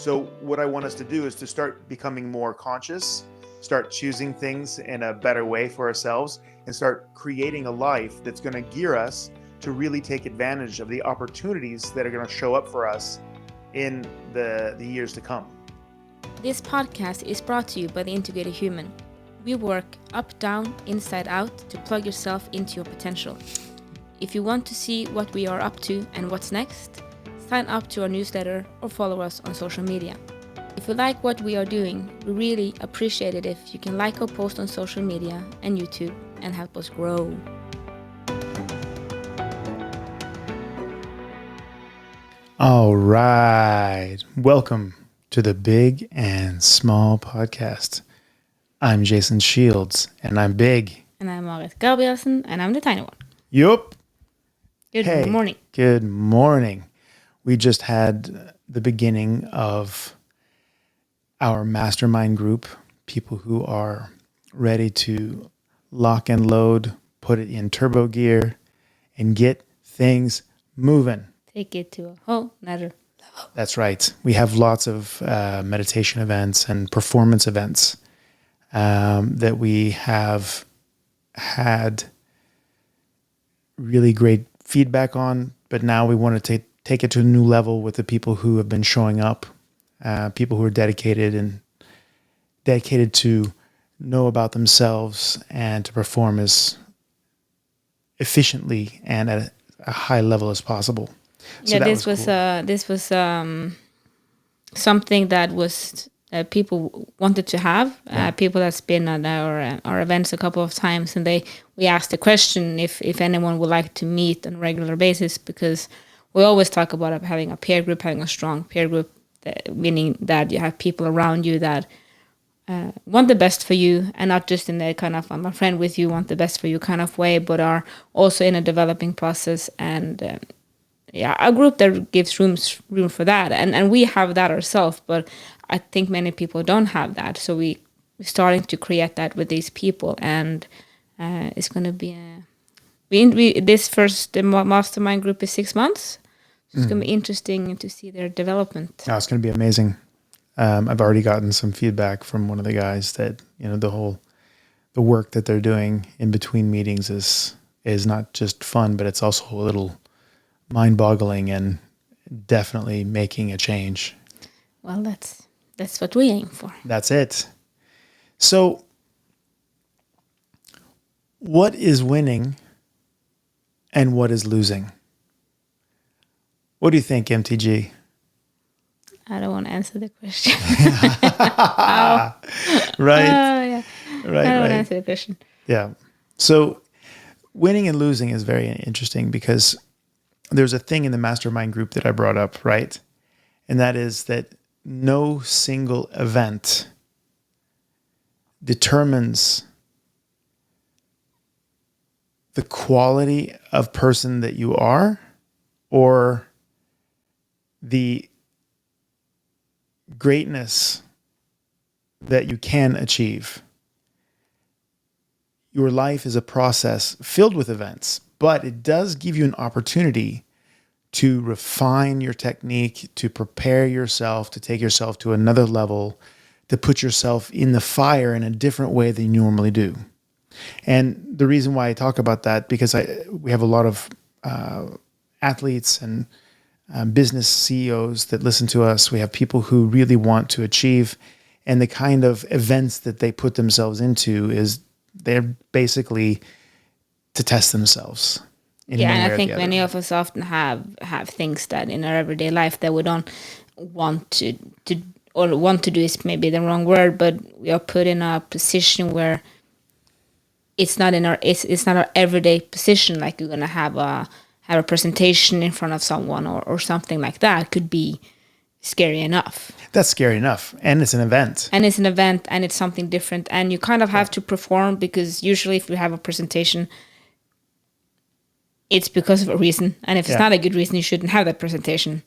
So what I want us to do is to start becoming more conscious, start choosing things in a better way for ourselves, and start creating a life that's going to gear us to really take advantage of the opportunities that are going to show up for us in the years to come. This podcast is brought to you by The Integrated Human. We work up, down, inside out to plug yourself into your potential. If you want to see what we are up to and what's next, sign up to our newsletter or follow us on social media. If you like what we are doing, we really appreciate it if you can like our post on social media and YouTube and help us grow. All right. Welcome to the Big and Small Podcast. I'm Jason Shields, and I'm big. And I'm Marit Gabrielsen, and I'm the tiny one. Yup. Good morning. Good morning. We just had the beginning of our mastermind group, people who are ready to lock and load, put it in turbo gear, and get things moving. Take it to a whole nother level. That's right. We have lots of meditation events and performance events that we have had really great feedback on, but now we want to take it to a new level with the people who have been showing up, people who are dedicated to know about themselves and to perform as efficiently and at a high level as possible. So yeah, this was something that was people wanted to have. People that's been at our events a couple of times, and we asked the question if anyone would like to meet on a regular basis, because we always talk about having a peer group, having a strong peer group, meaning that you have people around you that want the best for you, and not just in the kind of I'm a friend with you, want the best for you kind of way, but are also in a developing process and. A group that gives room for that, and we have that ourselves, but I think many people don't have that. So we're starting to create that with these people, and it's going to be this first mastermind group is 6 months. So it's going to be interesting to see their development. Oh, it's going to be amazing. I've already gotten some feedback from one of the guys that the work that they're doing in between meetings is not just fun, but it's also a little mind-boggling and definitely making a change. Well, that's what we aim for. That's it. So, what is winning and what is losing? What do you think, MTG? I don't want to answer the question. Right. Yeah. Right. I don't want to answer the question. Yeah. So, winning and losing is very interesting because there's a thing in the mastermind group that I brought up, right? And that is that no single event determines the quality of person that you are or the greatness that you can achieve. Your life is a process filled with events, but it does give you an opportunity to refine your technique, to prepare yourself, to take yourself to another level, to put yourself in the fire in a different way than you normally do. And the reason why I talk about that, because we have a lot of athletes and business CEOs that listen to us. We have people who really want to achieve, and the kind of events that they put themselves into is they're basically to test themselves. And I think many of us often have things that in our everyday life that we don't want to do is maybe the wrong word, but we are put in a position where it's not our everyday position. Like you're gonna have a presentation in front of someone or something like that. Could be scary enough. That's scary enough, and it's an event. And it's something different, and you kind of have to perform, because usually if you have a presentation, it's because of a reason. And if it's not a good reason, you shouldn't have that presentation.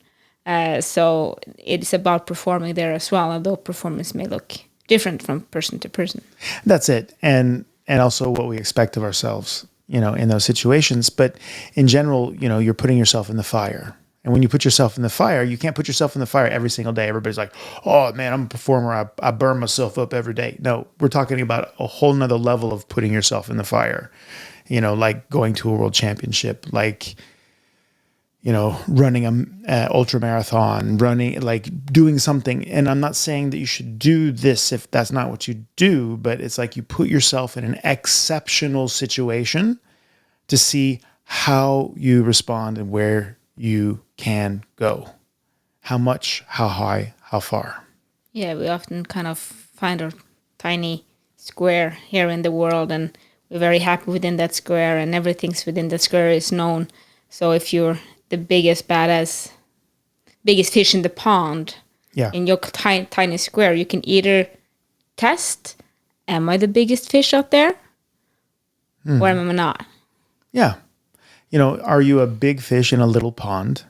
So it's about performing there as well, although performance may look different from person to person. That's it. And also what we expect of ourselves, in those situations. But in general, you're putting yourself in the fire. And when you put yourself in the fire, you can't put yourself in the fire every single day. Everybody's like, oh man, I'm a performer. I burn myself up every day. No, we're talking about a whole nother level of putting yourself in the fire, like going to a world championship, like, running a ultra marathon, like doing something. And I'm not saying that you should do this if that's not what you do, but it's like you put yourself in an exceptional situation to see how you respond and where you can go. How much, how high, how far. Yeah, we often kind of find our tiny square here in the world, and we're very happy within that square, and everything's within the square is known. So if you're the biggest badass, biggest fish in the pond, in your tiny square, you can either test, am I the biggest fish out there? Or am I not? Yeah. Are you a big fish in a little pond?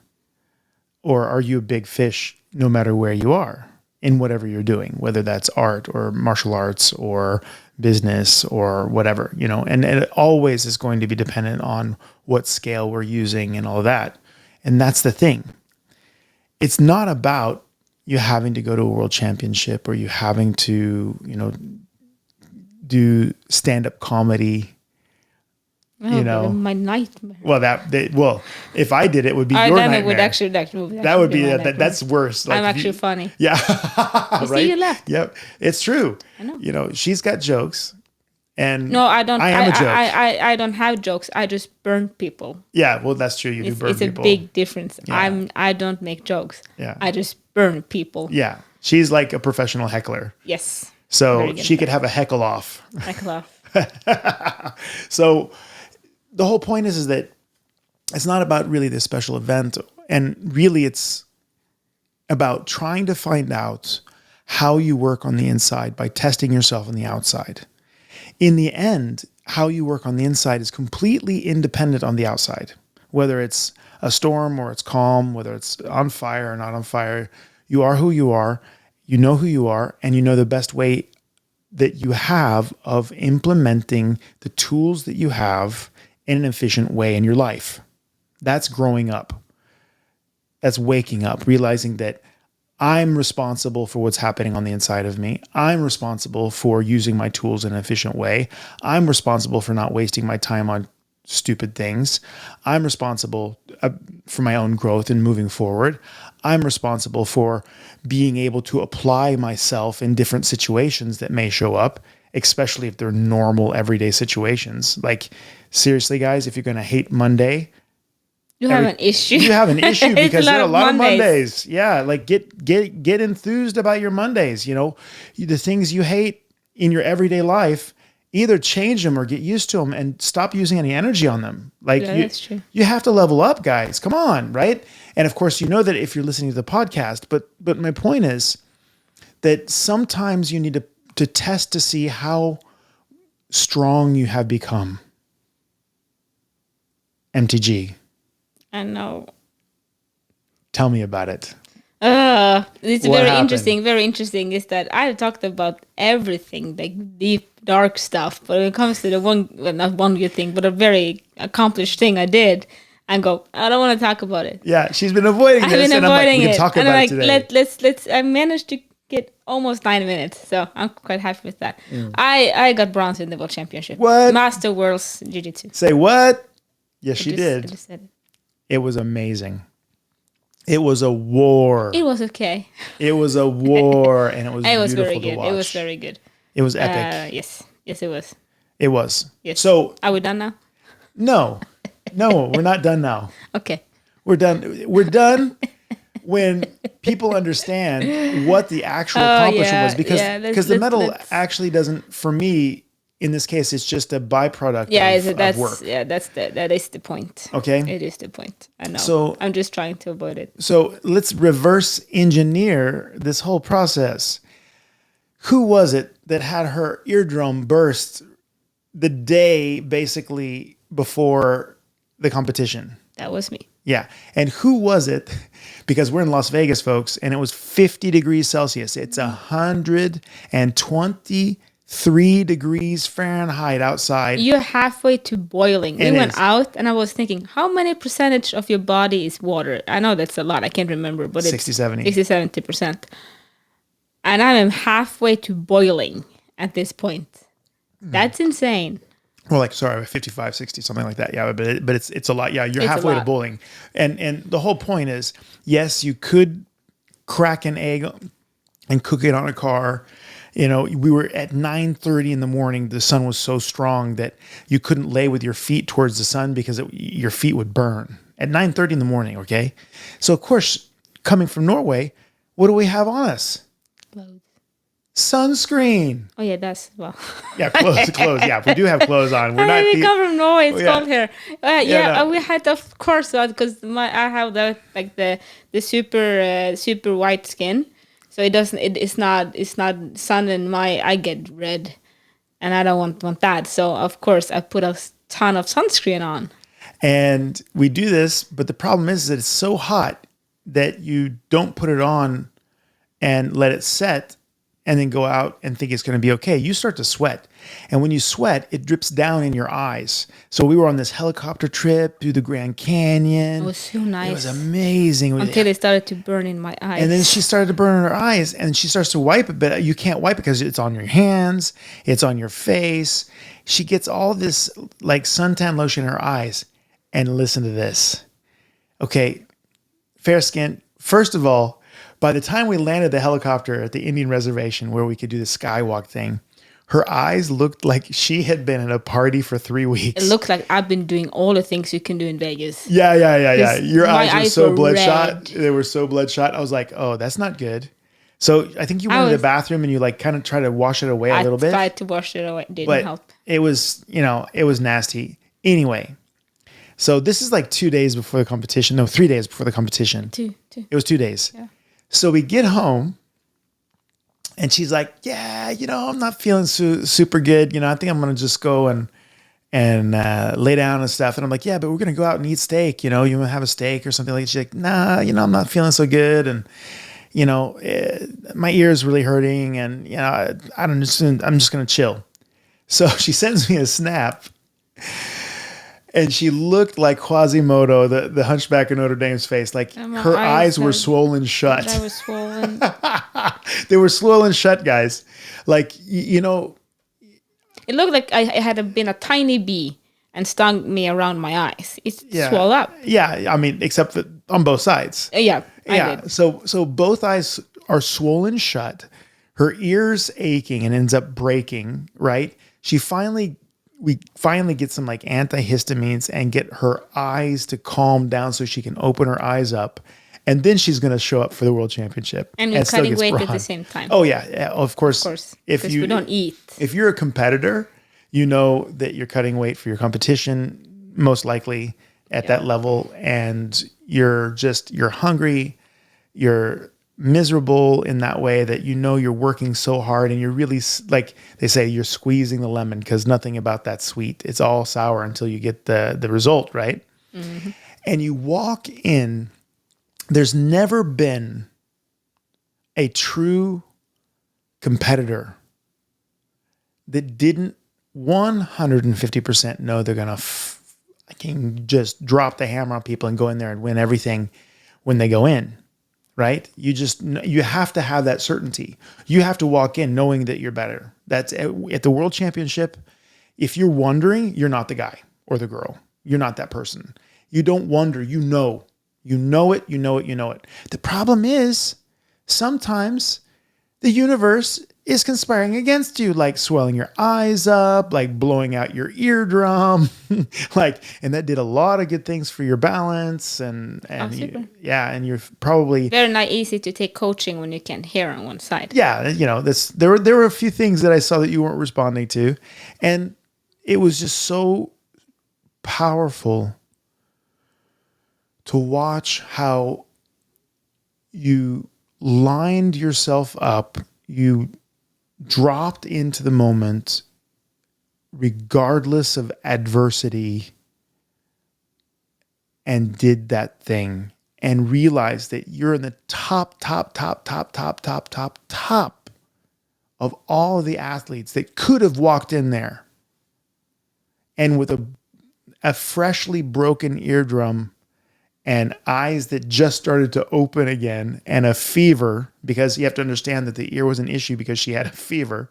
Or are you a big fish no matter where you are in whatever you're doing, whether that's art or martial arts or business or whatever, and it always is going to be dependent on what scale we're using and all that. And that's the thing. It's not about you having to go to a world championship or you having to, do stand-up comedy. My nightmare. Well, if I did it, would be your then nightmare. it would actually that would be that's worse. Like I'm actually funny. Yeah, You right. see, you laughed. Yep, it's true. I know. She's got jokes, and No, I don't. I am a joke. I don't have jokes. I just burn people. Yeah, well, that's true. You do burn It's people. a big difference. Yeah. I don't make jokes. Yeah. I just burn people. Yeah, she's like a professional heckler, Yes. so Very good she at could have a heckle off. I laugh. So the whole point is that it's not about really this special event, and really it's about trying to find out how you work on the inside by testing yourself on the outside. In the end, how you work on the inside is completely independent on the outside. Whether it's a storm or it's calm, whether it's on fire or not on fire, you are who you are, you know who you are, and you know the best way that you have of implementing the tools that you have in an efficient way in your life. That's growing up. That's waking up, realizing that I'm responsible for what's happening on the inside of me. I'm responsible for using my tools in an efficient way. I'm responsible for not wasting my time on stupid things. I'm responsible for my own growth and moving forward. I'm responsible for being able to apply myself in different situations that may show up, especially if they're normal everyday situations. Like, seriously, guys, if you're going to hate Monday, You have an issue. you have an issue It's because there are a lot of Mondays. Mondays. Yeah, like get enthused about your Mondays. The things you hate in your everyday life, either change them or get used to them and stop using any energy on them. Like That's true. you have to level up, guys. Come on, right? And of course, you know that if you're listening to the podcast. But my point is that sometimes you need to test to see how strong you have become. MTG. I know. Tell me about it. It's What very happened? interesting. Very interesting is that I talked about everything, like deep, dark stuff. But when it comes to the not one good thing, but a very accomplished thing I did, I go, I don't want to talk about it. Yeah, she's been avoiding I've this, been and I'm like, avoiding we can it. talk And about I'm it like, today. let's. I managed to get almost 9 minutes, so I'm quite happy with that. Mm. I got bronze in the world championship. What? Master Worlds Jiu-Jitsu. Say what? Yes, she I did. just said it. It was amazing. It was a war. It was okay. It was a war, and it was It was beautiful very to good. watch. It was very good. It was epic. Yes, it was. It was. Yes. So Are we done now? no, we're not done now. Okay. We're done. We're done when people understand what the actual accomplishment was, because the medal actually doesn't. For me, in this case, it's just a byproduct of work. That is the point. Okay. It is the point. I know. So- I'm just trying to avoid it. So let's reverse engineer this whole process. Who was it that had her eardrum burst the day basically before the competition? That was me. Yeah. And who was it? Because we're in Las Vegas, folks, and it was 50 degrees Celsius. It's 120 3 degrees Fahrenheit outside. You're halfway to boiling. We It went is. out and I was thinking, how many percentage of your body is water? I know that's a lot. I can't remember, but 60, it's 70. 60-70%. And I am halfway to boiling at this point. That's insane. Well, like, sorry, 55, 60, something like that. Yeah, but it's a lot. Yeah, you're It's a halfway to lot. boiling. And the whole point is, yes, you could crack an egg and cook it on a car. You know, we were at 9:30 in the morning. The sun was so strong that you couldn't lay with your feet towards the sun because your feet would burn at 9:30 in the morning. Okay. So of course, coming from Norway, what do we have on us? Clothes. Sunscreen. Oh yeah, that's well. Yeah, clothes. Yeah, we do have clothes on. We're I not. mean, we come from Norway. It's yeah. cold here. no. We had of course because I have the super white skin, so it doesn't. It's not sun in my. I get red, and I don't want that. So of course I put a ton of sunscreen on. And we do this, but the problem is that it's so hot that you don't put it on and let it set and then go out and think it's going to be okay. You start to sweat. And when you sweat, it drips down in your eyes. So we were on this helicopter trip through the Grand Canyon. It was so nice. It was amazing. Until it started to burn in my eyes. And then she started to burn in her eyes and she starts to wipe it, but you can't wipe it because it's on your hands, it's on your face. She gets all this like suntan lotion in her eyes. And listen to this. Okay, fair skin. First of all, by the time we landed the helicopter at the Indian reservation where we could do the skywalk thing, her eyes looked like she had been at a party for 3 weeks. It looked like I've been doing all the things you can do in Vegas. Yeah. Your my eyes were eyes so were bloodshot. red. They were so bloodshot. I was like, oh, that's not good. So I think you went to the bathroom and you like kind of try to wash it away a little bit. I tried to wash it away. Didn't But help. it was, it was nasty. Anyway, so this is like 2 days before the competition. No, 3 days before the competition. Two. It was 2 days. Yeah. So we get home and she's like, yeah, I'm not feeling super good. I think I'm going to just go and lay down and stuff. And I'm like, yeah, but we're going to go out and eat steak. You want to have a steak or something like that. She's like, nah, I'm not feeling so good. And, my ear is really hurting and, I'm just going to chill. So she sends me a snap. And she looked like Quasimodo, the Hunchback of Notre Dame's face. Like her eyes were swollen shut. I was swollen. They were swollen shut, guys. Like, It looked like I had been a tiny bee and stung me around my eyes. It swelled up. Yeah, I mean, except that on both sides. Yeah, I did. So both eyes are swollen shut. Her ear's aching and ends up breaking, right? We finally get some like antihistamines and get her eyes to calm down so she can open her eyes up. And then she's going to show up for the world championship. And we're still cutting gets weight at the bronze. same time. Oh yeah, of course. Of course, If because we don't eat. If you're a competitor, you know that you're cutting weight for your competition, most likely at that level. And you're hungry, you're miserable in that way that you're working so hard and you're really, like they say, you're squeezing the lemon because nothing about that sweet. It's all sour until you get the result, right? Mm-hmm. And you walk in, there's never been a true competitor that didn't 150% know they're going to just drop the hammer on people and go in there and win everything when they go in. Right? You have to have that certainty. You have to walk in knowing that you're better. That's at the world championship. If you're wondering, you're not the guy or the girl. You're not that person. You don't wonder. You know it. The problem is sometimes the universe is conspiring against you, like swelling your eyes up, like blowing out your eardrum, and that did a lot of good things for your balance and you're probably very not easy to take coaching when you can't hear on one side. Yeah, there were a few things that I saw that you weren't responding to, and it was just so powerful to watch how you lined yourself up, you dropped into the moment regardless of adversity and did that thing and realized that you're in the top of all of the athletes that could have walked in there and with a freshly broken eardrum and eyes that just started to open again and a fever, because you have to understand that the ear was an issue because she had a fever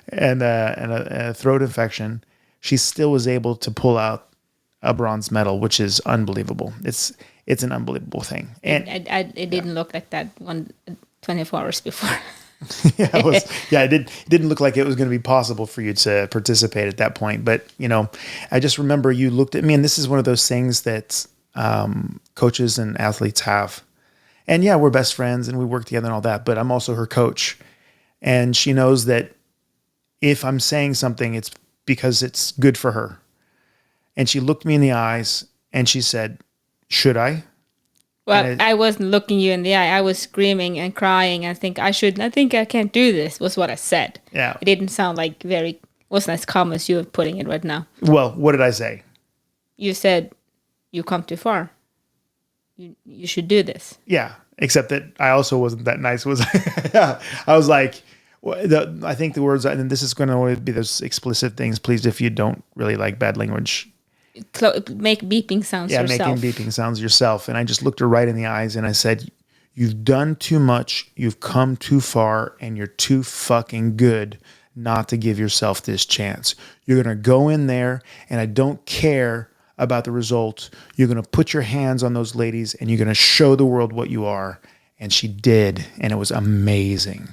and a throat infection, she still was able to pull out a bronze medal, which is unbelievable. It's an unbelievable thing. And it didn't look like that 24 hours before. it didn't look like it was going to be possible for you to participate at that point. But, I just remember you looked at me, and this is one of those things that coaches and athletes have. And yeah, we're best friends and we work together and all that, but I'm also her coach. And she knows that if I'm saying something, it's because it's good for her. And she looked me in the eyes and she said, should I? Well, I wasn't looking you in the eye. I was screaming and crying. I think I can't do this, was what I said. Yeah. It didn't sound like wasn't as calm as you're putting it right now. Well, what did I say? You said, you come too far. You should do this. Yeah, except that I also wasn't that nice, was I? I was like, I think the words, and this is going to be those explicit things, please, if you don't really like bad language. Make beeping sounds yourself. Yeah, making beeping sounds yourself. And I just looked her right in the eyes and I said, you've done too much, you've come too far, and you're too fucking good not to give yourself this chance. You're going to go in there, and I don't care about the result. You're going to put your hands on those ladies and you're going to show the world what you are. And she did. And it was amazing.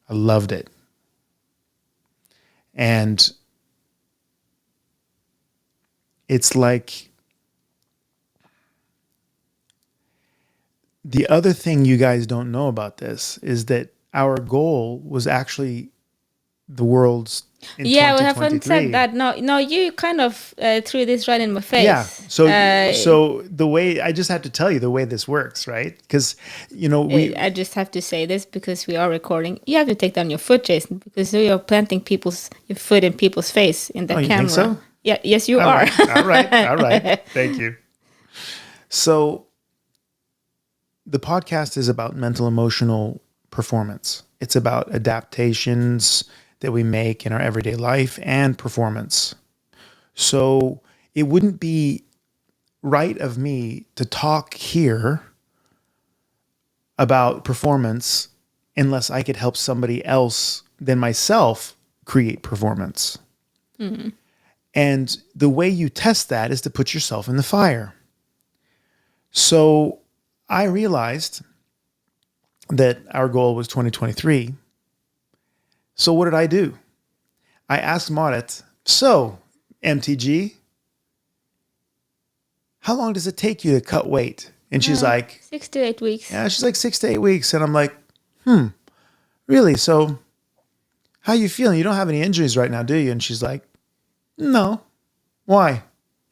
I loved it. And it's like the other thing you guys don't know about this is that our goal was actually the world's in we haven't said that. No, you kind of threw this right in my face. Yeah. So the way, I just have to tell you the way this works, right? Because I just have to say this because we are recording. You have to take down your foot, Jason, because you're planting your foot in people's face in the camera. You think so? Yeah. Yes, you are. All right. Thank you. So the podcast is about mental emotional performance. It's about adaptations that we make in our everyday life and performance. So it wouldn't be right of me to talk here about performance unless I could help somebody else than myself create performance. Mm-hmm. And the way you test that is to put yourself in the fire. So I realized that our goal was 2023. So what did I do? I asked Marit, so MTG, how long does it take you to cut weight? And she's like, 6 to 8 weeks. Yeah, she's like 6 to 8 weeks. And I'm like, really? So how you feeling? You don't have any injuries right now, do you? And she's like, no. Why?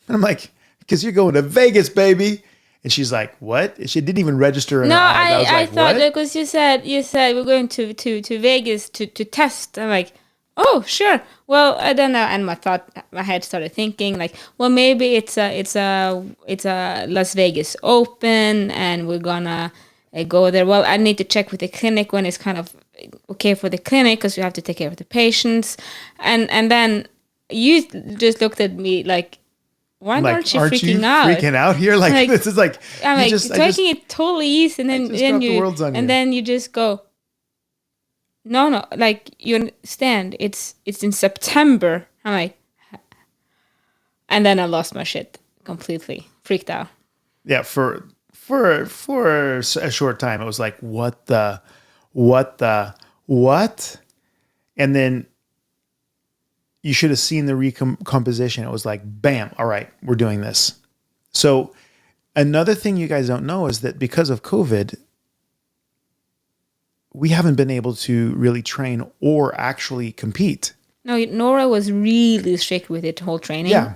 And I'm like, because you're going to Vegas, baby. And she's like, what? She didn't even register in her eyes. I thought what? Because you said we're going to Vegas to test. I'm like, oh, sure. Well, I don't know. And my head started thinking like, well, maybe it's a Las Vegas Open and we're gonna go there. Well, I need to check with the clinic when it's kind of okay for the clinic because you have to take care of the patients. And then you just looked at me like, why aren't you freaking out? Freaking out here? Like this is like I'm like taking it totally easy, and then you just go. No, like you understand. It's in September. I'm like, and then I lost my shit completely, freaked out. Yeah, for a short time, it was like, what? And then you should have seen the recomposition. It was like, bam, all right, we're doing this. So another thing you guys don't know is that because of COVID, we haven't been able to really train or actually compete. No, Nora was really strict with it whole training. Yeah.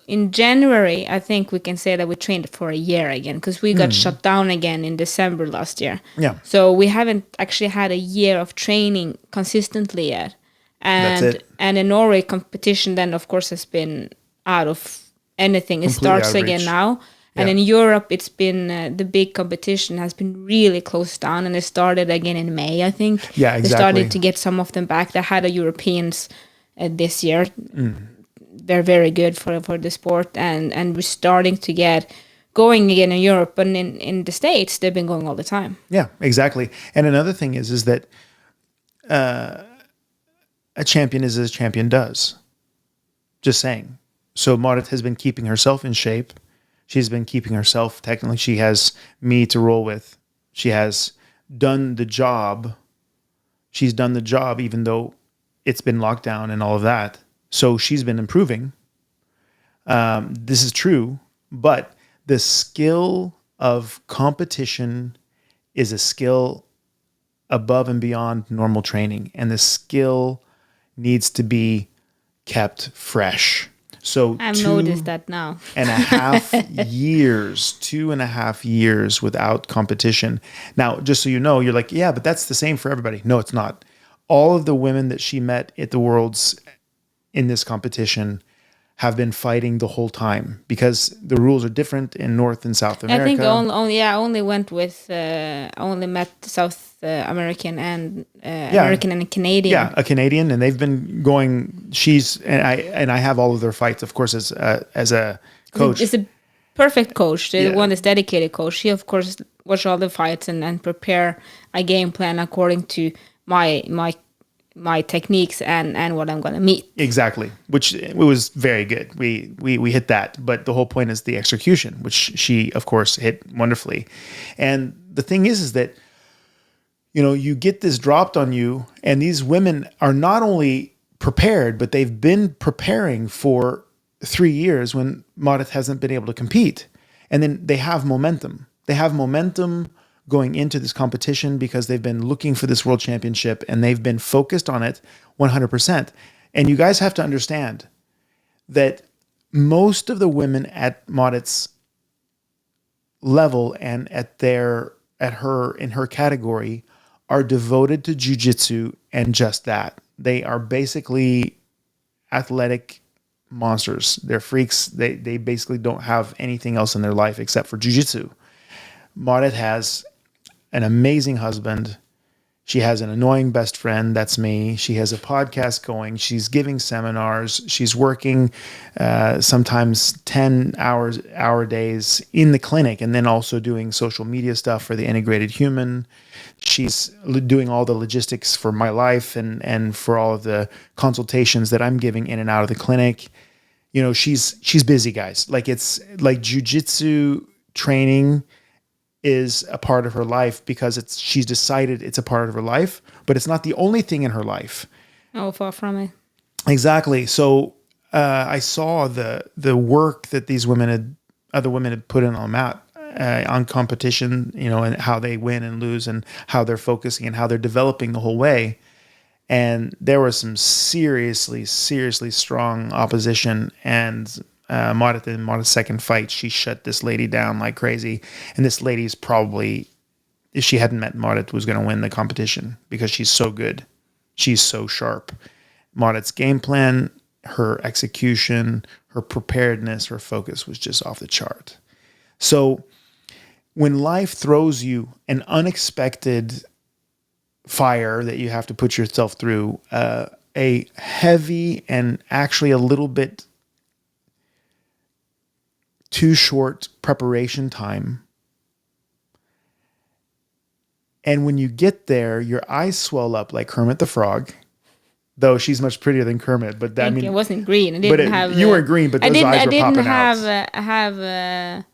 In January, I think we can say that we trained for a year again because we got shut down again in December last year. Yeah. So we haven't actually had a year of training consistently yet. And That's it. And the Norway competition then, of course, has been out of anything. It starts again now. And Yeah. in Europe, it's been the big competition has been really closed down, and it started again in May, I think. Yeah, They exactly. started to get some of them back. They had a Europeans this year. They're very good for the sport, and we're starting to get going again in Europe. But in the States, they've been going all the time. Yeah, exactly. And another thing is that a champion is as a champion does. Just saying. So Marit has been keeping herself in shape. She's been keeping herself, technically, she has me to roll with. She has done the job. She's done the job, even though it's been locked down and all of that. So she's been improving. This is true, but the skill of competition is a skill above and beyond normal training, and the skill needs to be kept fresh. So I've noticed that now. 2.5 years without competition. Now, just so you know, you're like, yeah, but that's the same for everybody. No, it's not. All of the women that she met at the Worlds in this competition have been fighting the whole time because the rules are different in North and South America. I think I only went with only met South American and American and Canadian. Yeah, a Canadian, and they've been going. I have all of their fights, of course, as a coach. It's a perfect coach. The one that's dedicated coach. He of course watch all the fights and prepare a game plan according to my techniques and what I'm going to meet. Exactly, which it was very good. We hit that, but the whole point is the execution, which she of course hit wonderfully. And the thing is that you get this dropped on you, and these women are not only prepared, but they've been preparing for 3 years when Marit hasn't been able to compete, and then they have momentum. They have momentum going into this competition because they've been looking for this world championship and they've been focused on it 100%. And you guys have to understand that most of the women at Marit's level and in her category are devoted to jiu-jitsu and just that. They are basically athletic monsters. They're freaks. They basically don't have anything else in their life except for jiu-jitsu. Marit has an amazing husband. She has an annoying best friend. That's me. She has a podcast going. She's giving seminars. She's working sometimes 10-hour days in the clinic, and then also doing social media stuff for the Integrated Human. She's doing all the logistics for my life and for all of the consultations that I'm giving in and out of the clinic. She's busy, guys. Like, it's like jiu-jitsu training is a part of her life because she's decided it's a part of her life, but it's not the only thing in her life. Oh, far from it. Exactly. So I saw the work that other women had put in on the mat on competition, and how they win and lose and how they're focusing and how they're developing the whole way. And there was some seriously, seriously strong opposition, and Marit, in Marit's second fight, she shut this lady down like crazy. And this lady's probably, if she hadn't met Marit, was going to win the competition because she's so good. She's so sharp. Marit's game plan, her execution, her preparedness, her focus was just off the chart. So when life throws you an unexpected fire that you have to put yourself through, a heavy and actually a little bit too short preparation time. And when you get there, your eyes swell up like Kermit the Frog, though she's much prettier than Kermit. But it wasn't green. I didn't have. You weren't green, but those eyes were popping out. I have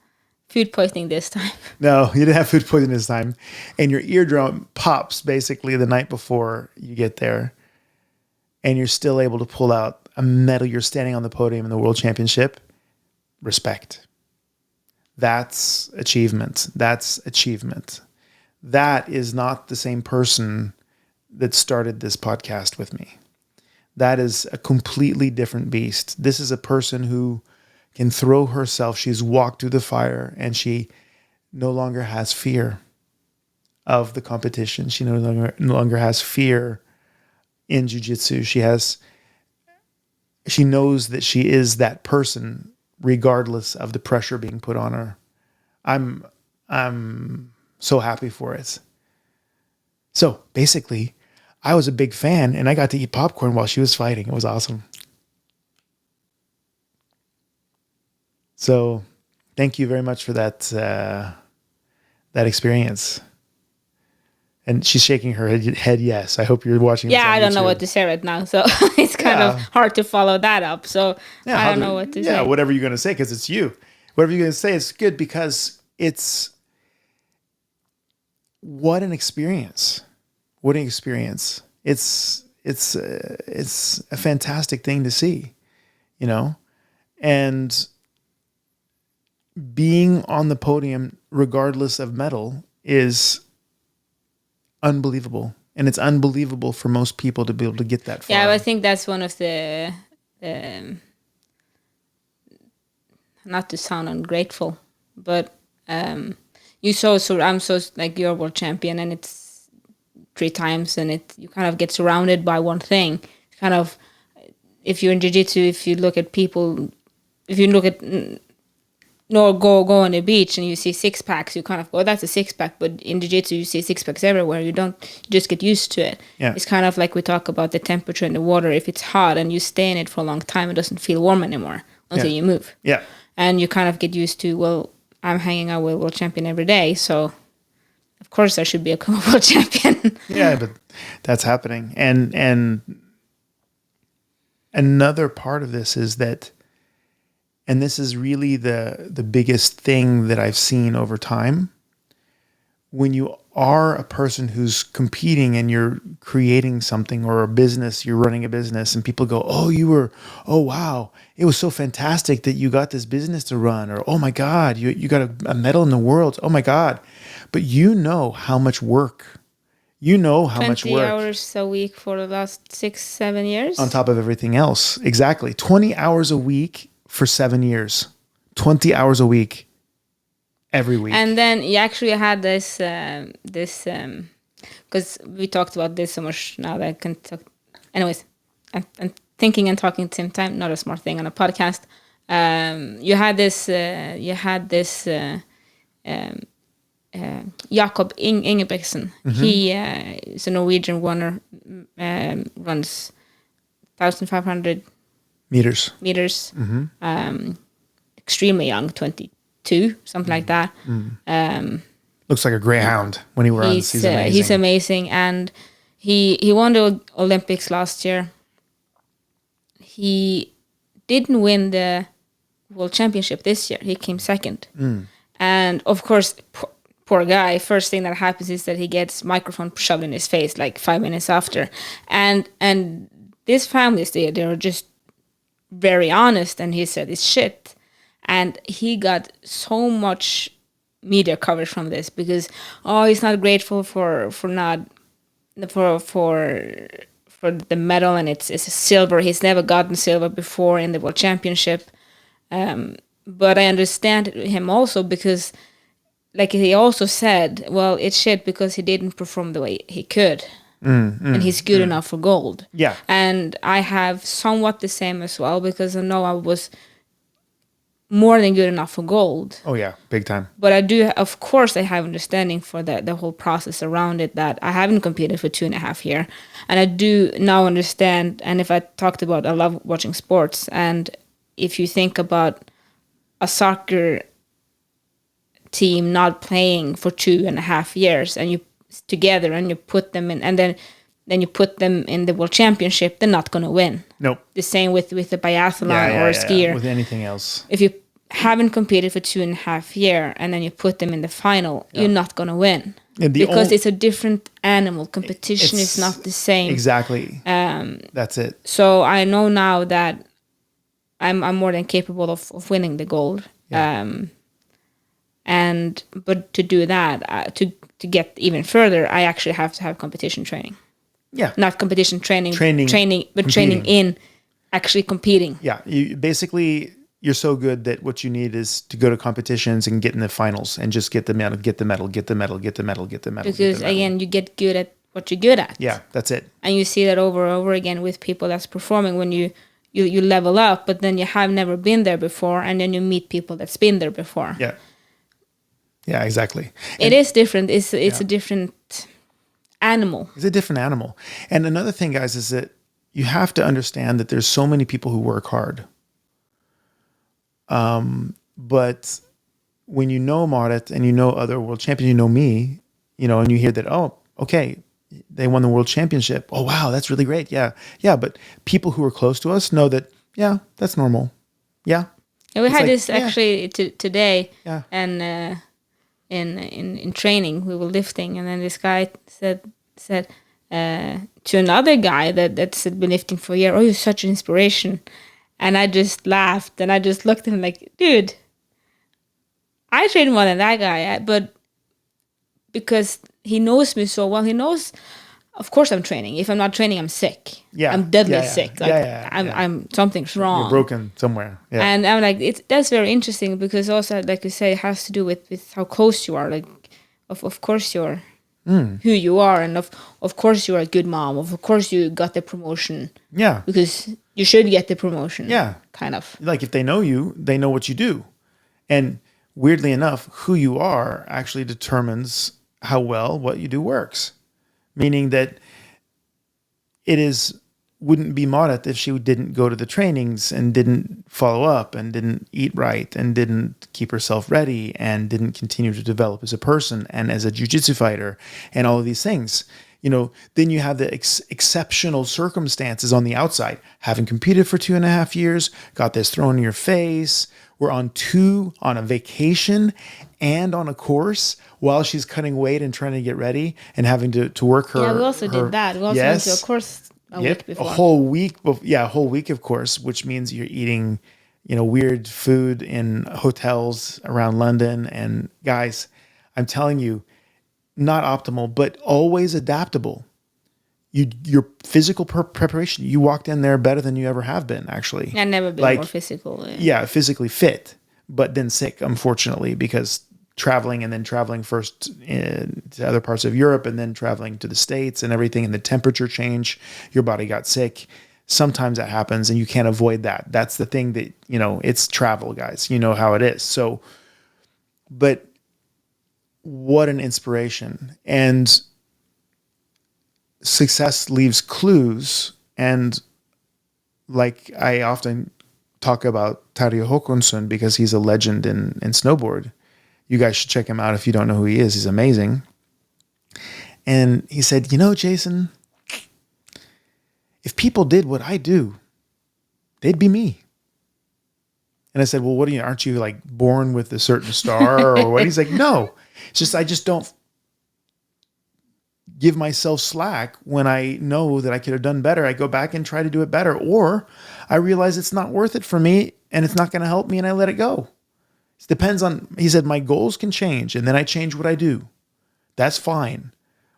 food poisoning this time. No, you didn't have food poisoning this time. And your eardrum pops basically the night before you get there. And you're still able to pull out a medal. You're standing on the podium in the World Championship. Respect. That's achievement. That's achievement. That is not the same person that started this podcast with me. That is a completely different beast. This is a person who can throw herself. She's walked through the fire and she no longer has fear of the competition. She no longer has fear in jiu-jitsu. She knows that she is that person regardless of the pressure being put on her. I'm so happy for it. So basically, I was a big fan, and I got to eat popcorn while she was fighting. It was awesome. So, thank you very much for that that experience. And she's shaking her head. Yes, I hope you're watching. Yeah, I don't know what to say right now, so it's kind of hard to follow that up. So I don't know what to say. Yeah, whatever you're going to say, because it's you. Whatever you're going to say is good, because it's what an experience. What an experience. It's a fantastic thing to see, you know, and being on the podium, regardless of medal, is unbelievable. And it's unbelievable for most people to be able to get that far. Yeah, I think that's one of the, not to sound ungrateful, but I'm so like, you're world champion, and it's 3 times, and you kind of get surrounded by one thing. Kind of, if you're in jiu-jitsu, if you look at people, if you look at, go on the beach and you see 6-packs, you kind of go, that's a 6-pack. But in jiu-jitsu, you see 6-packs everywhere. You just get used to it. Yeah. It's kind of like we talk about the temperature in the water. If it's hot and you stay in it for a long time, it doesn't feel warm anymore until you move. Yeah. And you kind of get used to, well, I'm hanging out with world champion every day, so of course I should be a world champion. Yeah, but that's happening. And another part of this is that, and this is really the biggest thing that I've seen over time, when you are a person who's competing and you're creating something, or a business, you're running a business, and people go, oh wow, it was so fantastic that you got this business to run, or oh my God, you got a medal in the world. Oh my God. But you know how much work, 20 hours a week for the last 6-7 years. On top of everything else. Exactly. 20 hours a week for 7 years. 20 hours a week. Every week. And then you actually had this, because we talked about this so much now that I can talk. Anyways, I'm thinking and talking at the same time. Not a smart thing on a podcast. You had this Jakob Ingebrigtsen. Mm-hmm. He is a Norwegian runner, runs 1,500 meters. Mm-hmm. Extremely young, 22, something like that. Looks like a greyhound when he runs. He's amazing. He's amazing, and he won the Olympics last year. He didn't win the World Championship this year. He came second. And of course, poor guy, first thing that happens is that he gets microphone shoved in his face like 5 minutes after. And this family, they're just very honest, and he said it's shit. And he got so much media coverage from this because, he's not grateful for the medal, and it's a silver. He's never gotten silver before in the World Championship. But I understand him also because, like he also said, well, it's shit because he didn't perform the way he could. And he's good enough for gold. Yeah. And I have somewhat the same as well, because I know I was more than good enough for gold. Oh yeah, big time. But I do, of course, I have understanding for the whole process around it, that I haven't competed for 2.5 years. And I do now understand, and if I talked about, I love watching sports, and if you think about a soccer team not playing for 2.5 years, and you together and you put them in, and then you put them in the World Championship, they're not going to win. Nope. The same with a biathlon or a skier. With anything else. If you haven't competed for 2.5 years and then you put them in the final, you're not going to win. Because it's a different animal. Competition is not the same. Exactly. That's it. So I know now that I'm more than capable of winning the gold. Yeah. But to do that, to get even further, I actually have to have competition training. Yeah. Not competition training, but competing. training in actually competing. Yeah. You're so good that what you need is to go to competitions and get in the finals and just get the medal. Because again, you get good at what you're good at. Yeah, that's it. And you see that over and over again with people that's performing, when you level up, but then you have never been there before, and then you meet people that's been there before. Yeah. Yeah, exactly. It is different. It's a different animal. It's a different animal. And another thing, guys, is that you have to understand that there's so many people who work hard. But when you know Marit and you know other world champions, you know me, and you hear that, oh, okay, they won the world championship. Oh, wow, that's really great. Yeah. Yeah. But people who are close to us know that, yeah, that's normal. Yeah. And we It's had like, this actually today, Yeah. and in training we were lifting, and then this guy said to another guy that's been lifting for a year, "Oh, you're such an inspiration," and I just laughed and I just looked at him like, "Dude, I train more than that guy," but because he knows me so well, he knows. Of course, I'm training. If I'm not training, I'm sick. Yeah. I'm deadly Yeah, yeah. sick. Yeah, I'm something's wrong. You're broken somewhere. Yeah. And I'm like, that's very interesting because also, like you say, it has to do with how close you are. Like, of course you're who you are, and of course you're a good mom. Of course you got the promotion. Yeah. Because you should get the promotion. Yeah. Kind of. Like if they know you, they know what you do. And weirdly enough, who you are actually determines how well what you do works. Meaning that wouldn't be Marit if she didn't go to the trainings and didn't follow up and didn't eat right and didn't keep herself ready and didn't continue to develop as a person and as a jiu-jitsu fighter and all of these things. Then you have the exceptional circumstances on the outside, having competed for 2.5 years, got this thrown in your face. We're on a vacation and on a course while she's cutting weight and trying to get ready and having to work her. Yeah, we also did that. We also went to a course a week before. A whole week, of course, which means you're eating, weird food in hotels around London. And guys, I'm telling you, not optimal, but always adaptable. Your physical preparation, you walked in there better than you ever have been, actually. I've never been more physical. Yeah, physically fit, but then sick, unfortunately, because traveling first to other parts of Europe and then traveling to the States and everything, and the temperature change, your body got sick. Sometimes that happens and you can't avoid that. That's the thing that, it's travel, guys. You know how it is. So, but what an inspiration. And success leaves clues. And like I often talk about Tarja Håkansson because he's a legend in snowboard. You guys should check him out if you don't know who he is. He's amazing. And he said, Jason, if people did what I do, they'd be me. And I said, well, aren't you like born with a certain star or what? He's like, no, it's just, I just don't give myself slack when I know that I could have done better. I go back and try to do it better, or I realize it's not worth it for me and it's not going to help me and I let it go. It depends on, he said, my goals can change and then I change what I do. That's fine.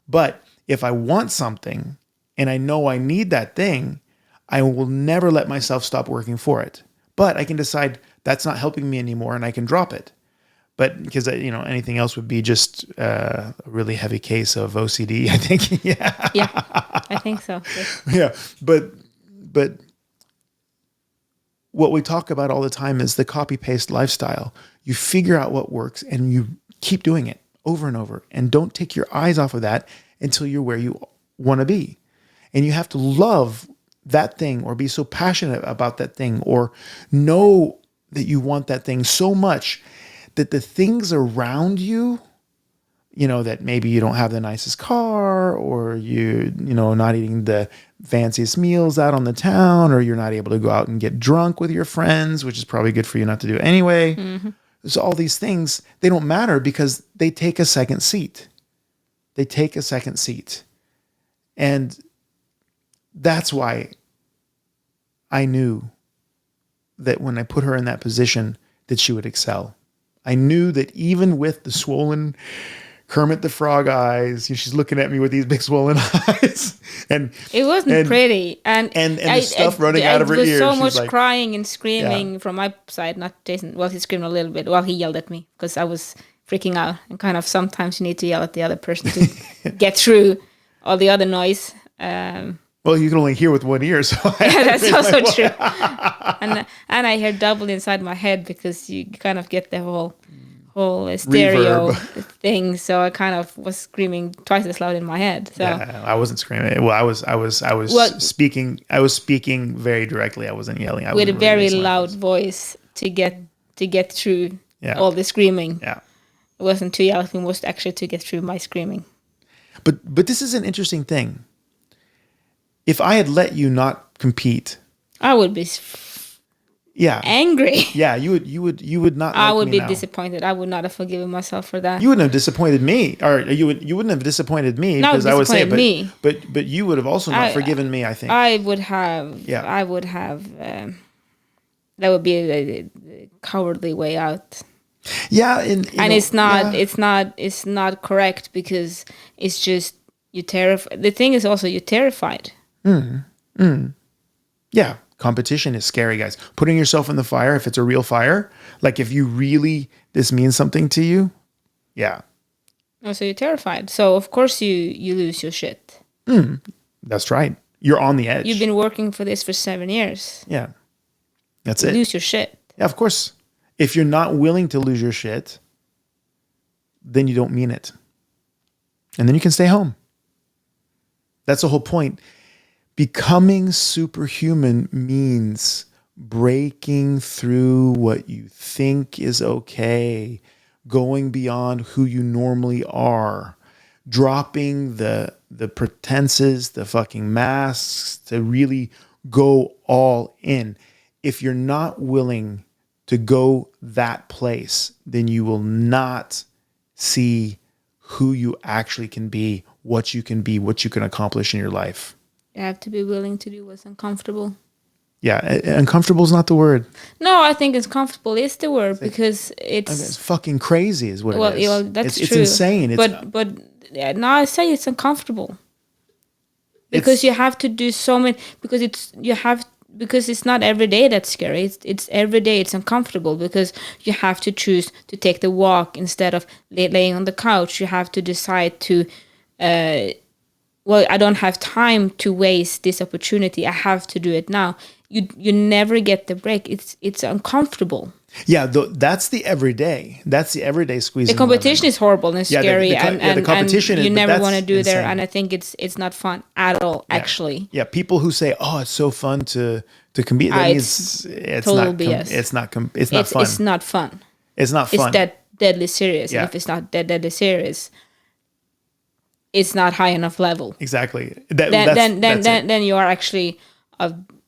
But if I want something and I know I need that thing, I will never let myself stop working for it. But I can decide that's not helping me anymore and I can drop it. But because, anything else would be just a really heavy case of OCD, I think. Yeah. Yeah, I think so. Yeah. But what we talk about all the time is the copy-paste lifestyle. You figure out what works and you keep doing it over and over. And don't take your eyes off of that until you're where you want to be. And you have to love that thing or be so passionate about that thing or know that you want that thing so much that the things around you, that maybe you don't have the nicest car or not eating the fanciest meals out on the town, or you're not able to go out and get drunk with your friends, which is probably good for you not to do anyway. Mm-hmm. So all these things, they don't matter because they take a second seat. They take a second seat. And that's why I knew that when I put her in that position that she would excel. I knew that even with the swollen Kermit the Frog eyes, she's looking at me with these big swollen eyes, and it wasn't pretty, and the stuff running out of her ears. So much like, crying and screaming from my side, not Jason. Well, he screamed a little bit. Well, he yelled at me because I was freaking out, and kind of sometimes you need to yell at the other person to get through all the other noise. Well, you can only hear with one ear, so yeah, that's also true. And I hear double inside my head because you kind of get the whole whole stereo Reverb. thing. So I kind of was screaming twice as loud in my head. So Yeah, I wasn't screaming. Well, I was Well- speaking. I was speaking very directly. I wasn't yelling. I with a wasn't very raising my loud voice. voice to get through Yeah. all the screaming. Yeah. It wasn't to yell. It was actually to get through my screaming. But this is an interesting thing. If I had let you not compete, I would be yeah, angry. yeah, you would not. I like would me be now. disappointed. I would not have forgiven myself for that. You wouldn't have disappointed me, or you wouldn't have disappointed me Not because I would say, disappointed but you would have also not forgiven me. I think. I would have. Yeah. I would have. That would be a cowardly way out. Yeah, and It's not. Yeah. It's not correct because it's just you terrified. The thing is also you're terrified. Yeah, competition is scary, guys. Putting yourself in the fire, if it's a real fire, like if you really, this means something to you, yeah, Also, you're terrified. So of course you lose your shit. that's right. You're on the edge. You've been working for this for 7 years. Yeah, that's You it. lose your shit. Yeah, of course. If you're not willing to lose your shit, then you don't mean it. And then you can stay home. That's the whole point. Becoming superhuman means breaking through what you think is okay, going beyond who you normally are, dropping the pretenses, the fucking masks, to really go all in. If you're not willing to go that place, then you will not see who you actually can be, what you can be, what you can accomplish in your life. You have to be willing to do what's uncomfortable. Yeah, uncomfortable is not the word. No, I think it's comfortable is the word because It's fucking crazy is what well, it is. well, that's it's true. insane. But yeah, no, I say it's uncomfortable because you have to do so many because it's not every day that's scary. It's every day it's uncomfortable because you have to choose to take the walk instead of laying on the couch. You have to decide to. Well, I don't have time to waste this opportunity. I have to do it now. You never get the break. It's uncomfortable. Yeah, that's the everyday. That's the everyday squeeze. The competition is horrible and Yeah, scary, the competition and is- you but never that's want to do there. insane. And I think it's not fun at all. Actually, Yeah, people who say, "Oh, it's so fun to compete." That means it's total not. BS. It's not fun. it's not fun. It's not fun. It's deadly serious. Yeah. And if it's not deadly serious, it's not high enough level. Exactly. Then you are actually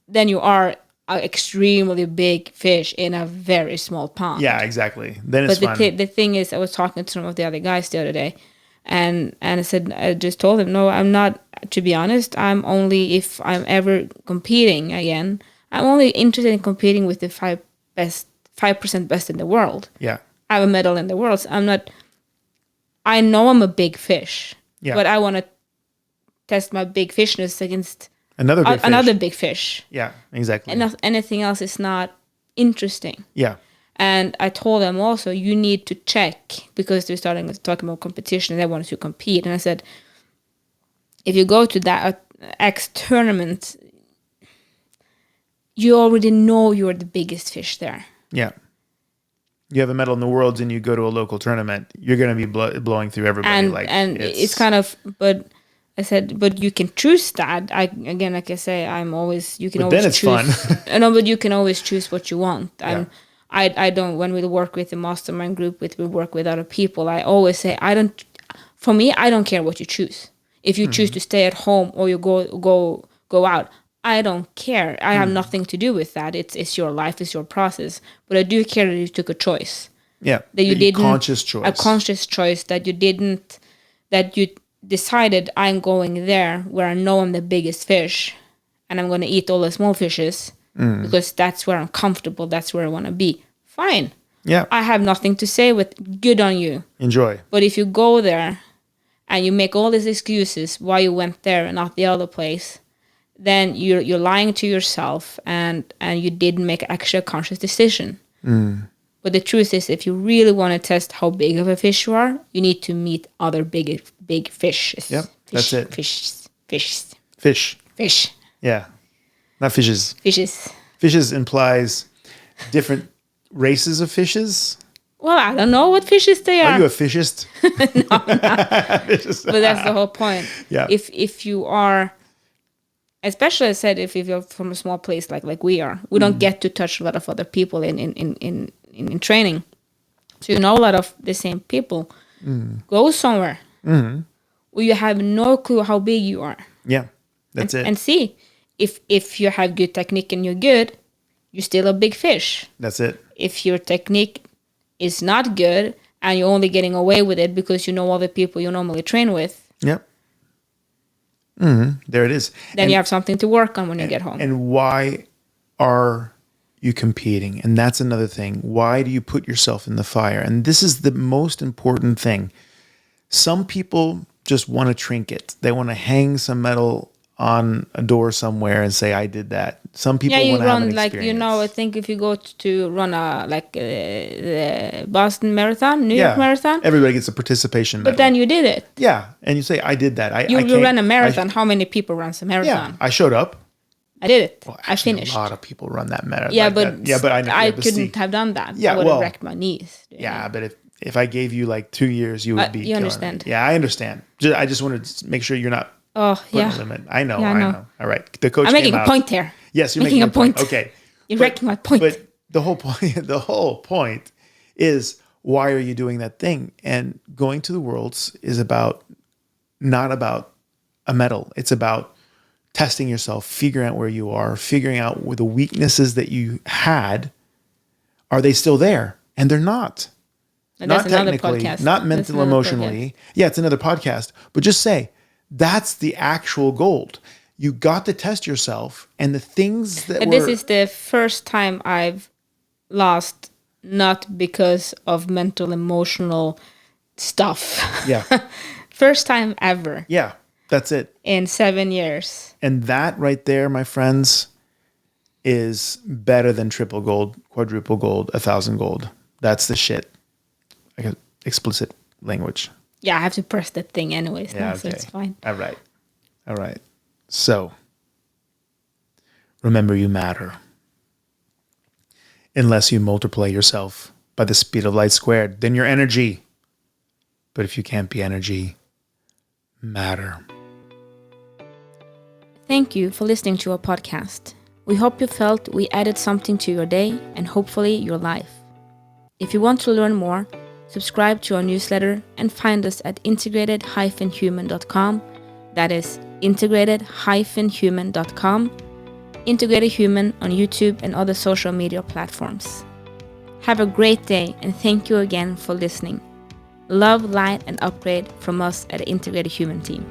then you are an extremely big fish in a very small pond. Yeah, exactly. Then it's But fun. the thing is, I was talking to some of the other guys the other day, and I just told them, no, I'm not. To be honest, I'm only if I'm ever competing again. I'm only interested in competing with the 5% best in the world. Yeah. I have a medal in the world. So I'm not. I know I'm a big fish, Yeah. but I want to test my big fishness against Another big fish. another big fish. Yeah, exactly. And anything else is not interesting. Yeah. And I told them also, you need to check because they're starting to talk about competition and they wanted to compete. And I said, if you go to that X tournament, you already know you're the biggest fish there. Yeah. You have a medal in the worlds and you go to a local tournament, you're going to be blowing through everybody. And it's kind of, but I said, but you can choose that. Again, like I say, I'm always, you can But always then it's choose. fun. No, but you can always choose what you want. Yeah. I don't, when we work with the mastermind group, we work with other people, I always say, for me, I don't care what you choose. If you choose to stay at home or you go out, I don't care. I have nothing to do with that. It's your life, it's your process. But I do care that you took a choice. Yeah. That you didn't. Conscious choice. A conscious choice that you didn't, that you decided I'm going there where I know I'm the biggest fish and I'm going to eat all the small fishes because that's where I'm comfortable. That's where I want to be. Fine. Yeah. I have nothing to say with good on you. Enjoy. But if you go there and you make all these excuses why you went there and not the other place, then you're lying to yourself and you didn't make actually a conscious decision. But the truth is, if you really want to test how big of a fish you are, you need to meet other big fishes. Yep, that's it. Fish. Yeah. Not fishes. Fishes. Fishes implies different races of fishes. Well, I don't know what fishes they are. Are you a fishist? But that's the whole point. Yeah. If you are, especially I said, if you're from a small place like we are, we don't get to touch a lot of other people in training. So you know a lot of the same people. Go somewhere where you have no clue how big you are. Yeah, that's it. And see if you have good technique and you're good, you're still a big fish. That's it. If your technique is not good and you're only getting away with it because you know other people you normally train with, Yep. There it is. then you have something to work on when you get home. And why are you competing? And that's another thing. Why do you put yourself in the fire? And this is the most important thing. Some people just want a trinket. They want to hang some medal on a door somewhere and say, I did that. Some people you want to have an run like, experience. I think if you go to run the Boston Marathon, New York Marathon, Everybody gets a participation medal. but then you did it. Yeah. And you say, I did that. You ran a marathon. How many people runs a marathon? Yeah. I showed up. I did it. Well, I actually, finished. A lot of people run that marathon. Yeah, like but that. Yeah, but I know. I Yeah, but couldn't see, have done that. Yeah, I would well, have wrecked my knees. Yeah, but if I gave you like 2 years, you would be. You killing understand. it. Yeah, I understand. I just wanted to make sure you're not Oh, putting yeah. a limit. I know. Yeah, I I know. know. All right. The coach I'm making came a out. point here. Yes, you're Making making a a point. point. Okay. You're wrecking my point. But the whole point is, why are you doing that thing? And going to the Worlds is not about a medal. It's about testing yourself, figuring out where you are, figuring out where the weaknesses that you had, are they still there? And they're not. And Not that's another technically, podcast. not That's mental, another emotionally. Yeah, it's another podcast. But just say, that's the actual gold. You got to test yourself, and the things that And were... this is the first time I've lost, not because of mental, emotional stuff. Yeah. First time ever Yeah, that's it. in 7 years. And that right there, my friends, is better than triple gold, quadruple gold, 1,000 gold. That's the shit. Like explicit language. Yeah, I have to press that thing anyways. Yeah, now, so it's fine. All right. So, remember, you matter. Unless you multiply yourself by the speed of light squared, then you're energy. But if you can't be energy, matter. Thank you for listening to our podcast. We hope you felt we added something to your day and hopefully your life. If you want to learn more, subscribe to our newsletter and find us at integrated-human.com. That is integrated-human.com. Integrated Human on YouTube and other social media platforms. Have a great day and thank you again for listening. Love, light, and upgrade from us at the Integrated Human team.